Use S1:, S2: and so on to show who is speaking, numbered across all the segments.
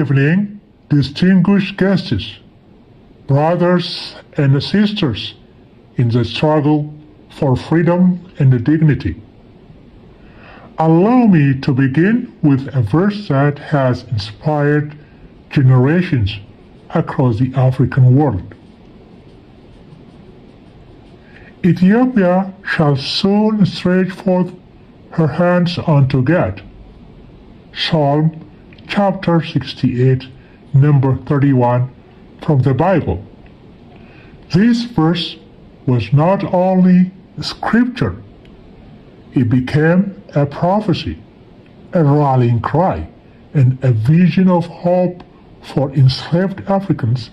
S1: evening, distinguished guests, brothers and sisters in the struggle for freedom and dignity. Allow me to begin with a verse that has inspired generations across the African world. Ethiopia shall soon stretch forth her hands unto God. Psalm chapter 68, number 31 from the Bible. This verse was not only scripture, it became a prophecy, a rallying cry, and a vision of hope for enslaved Africans,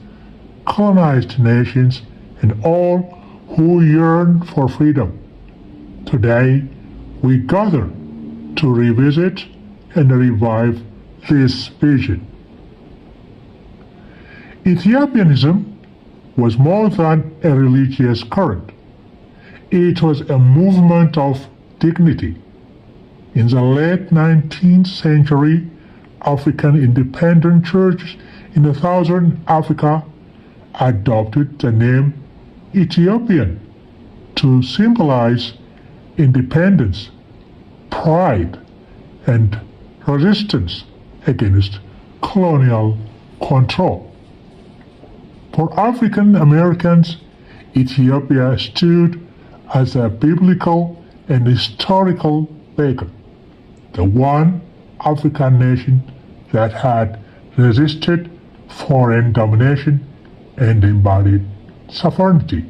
S1: colonized nations, and all who yearn for freedom. Today, we gather to revisit and revive this vision. Ethiopianism was more than a religious current. It was a movement of dignity. In the late 19th century, African independent churches in southern Africa adopted the name Ethiopian to symbolize independence, pride, and resistance against colonial control. For African Americans, Ethiopia stood as a biblical and historical beacon, the one African nation that had resisted foreign domination and embodied sovereignty.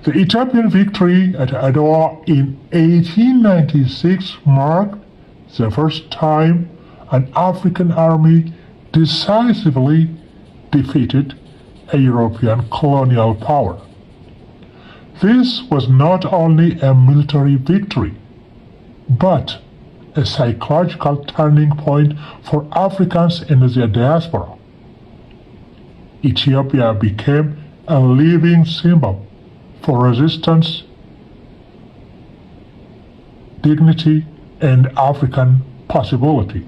S1: The Ethiopian victory at Adwa in 1896 marked the first time an African army decisively defeated a European colonial power. This was not only a military victory, but a psychological turning point for Africans in their diaspora. Ethiopia became a living symbol for resistance, dignity, and African possibility.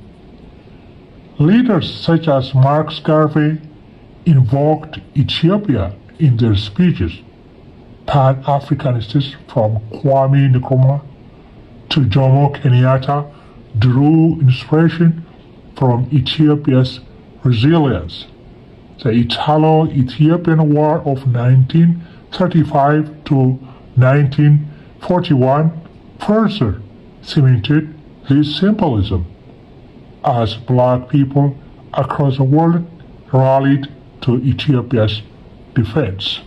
S1: Leaders such as Marcus Garvey invoked Ethiopia in their speeches. Pan-Africanists from Kwame Nkrumah to Jomo Kenyatta drew inspiration from Ethiopia's resilience. The Italo-Ethiopian War of 1935 to 1941 further cemented this symbolism as black people across the world rallied to Ethiopia's defense.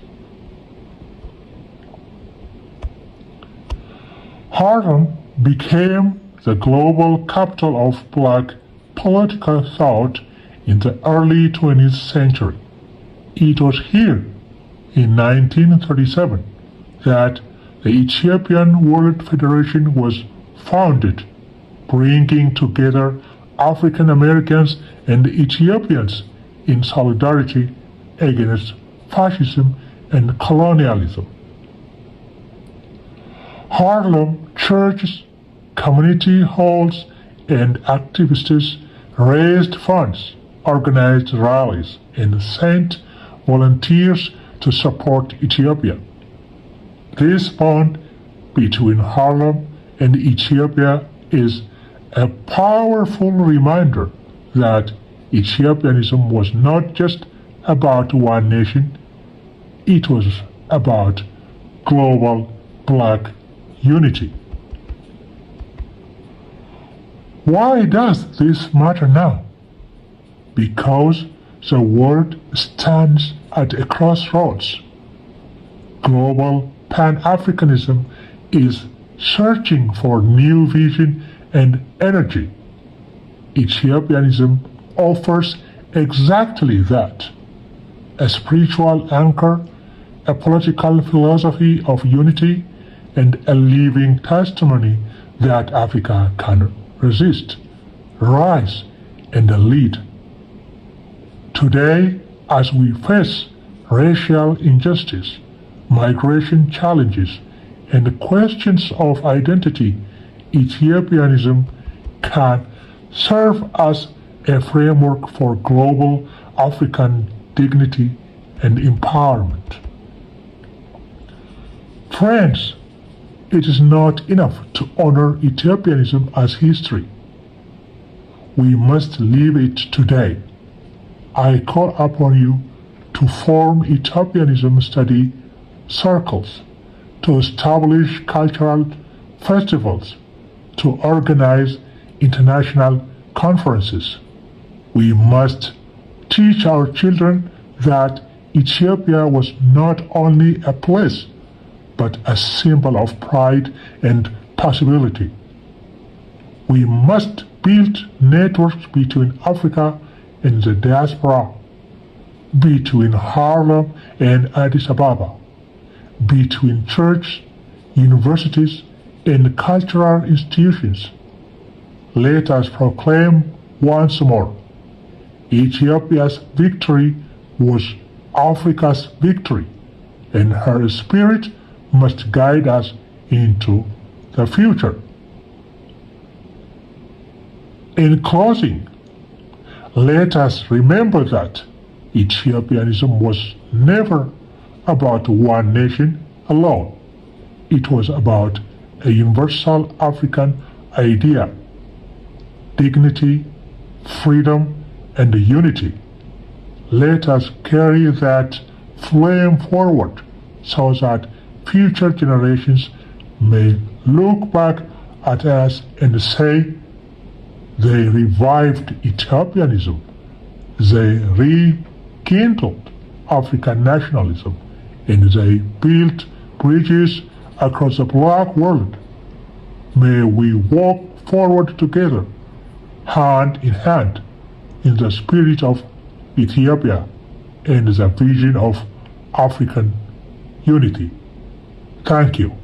S1: Harlem became the global capital of black political thought in the early 20th century. It was here in 1937 that the Ethiopian World Federation was founded, bringing together African Americans and Ethiopians in solidarity against fascism and colonialism. Harlem churches, community halls, and activists raised funds, organized rallies, and sent volunteers to support Ethiopia. This bond between Harlem and Ethiopia is a powerful reminder that Ethiopianism was not just about one nation, it was about global black unity. Why does this matter now? Because the world stands at a crossroads. Global Pan-Africanism is searching for new vision and energy. Ethiopianism offers exactly that: a spiritual anchor, a political philosophy of unity, and a living testimony that Africa can resist, rise, and lead. Today, as we face racial injustice, migration challenges, and questions of identity, Ethiopianism can serve as a framework for global African dignity and empowerment. Friends, it is not enough to honor Ethiopianism as history. We must live it today. I call upon you to form Ethiopianism study circles, to establish cultural festivals, to organize international conferences. We must teach our children that Ethiopia was not only a place, but a symbol of pride and possibility. We must build networks between Africa and the diaspora, between Harlem and Addis Ababa, between churches, universities, and cultural institutions. Let us proclaim once more, Ethiopia's victory was Africa's victory, and her spirit must guide us into the future. In closing, let us remember that Ethiopianism was never about one nation alone. It was about a universal African idea, dignity, freedom, and unity. Let us carry that flame forward so that future generations may look back at us and say, they revived Ethiopianism, they rekindled African nationalism, and they built bridges across the black world. May we walk forward together, hand in hand, in the spirit of Ethiopia and the vision of African unity. Thank you.